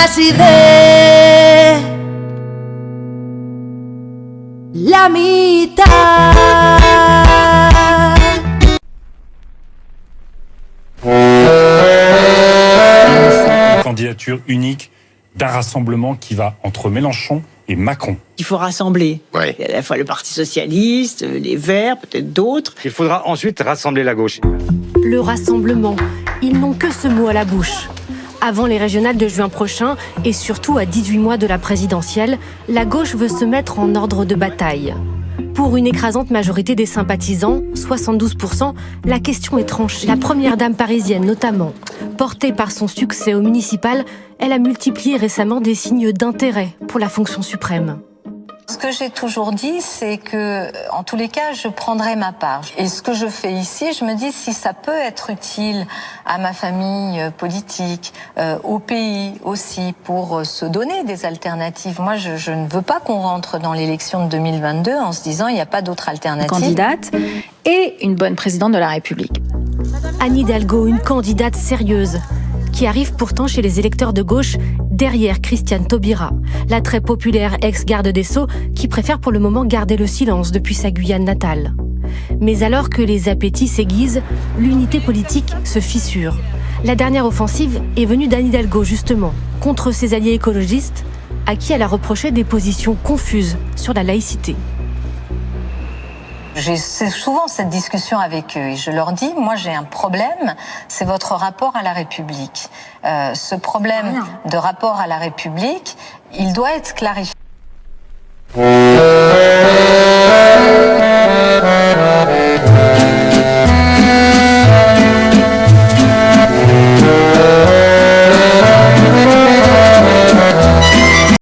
acidez, la mitad. Candidature unique d'un rassemblement qui va entre Mélenchon et Macron. Il faut rassembler Ouais. à la fois le Parti Socialiste, les Verts, peut-être d'autres. Il faudra ensuite rassembler la gauche. Le rassemblement, ils n'ont que ce mot à la bouche. Avant les régionales de juin prochain, et surtout à 18 mois de la présidentielle, la gauche veut se mettre en ordre de bataille. Pour une écrasante majorité des sympathisants, 72%, la question est tranchée. La première dame parisienne notamment, portée par son succès au municipal, elle a multiplié récemment des signes d'intérêt pour la fonction suprême. Ce que j'ai toujours dit, c'est que, en tous les cas, je prendrai ma part. Et ce que je fais ici, je me dis si ça peut être utile à ma famille politique, au pays aussi, pour se donner des alternatives. Moi, je ne veux pas qu'on rentre dans l'élection de 2022 en se disant il n'y a pas d'autre alternative. Candidate et une bonne présidente de la République. Anne Hidalgo, une candidate sérieuse, qui arrive pourtant chez les électeurs de gauche derrière Christiane Taubira, la très populaire ex-garde des Sceaux qui préfère pour le moment garder le silence depuis sa Guyane natale. Mais alors que les appétits s'aiguisent, l'unité politique se fissure. La dernière offensive est venue d'Anne Hidalgo justement, contre ses alliés écologistes, à qui elle a reproché des positions confuses sur la laïcité. J'ai souvent cette discussion avec eux et je leur dis, moi j'ai un problème, c'est votre rapport à la République. Ce problème de rapport à la République, il doit être clarifié.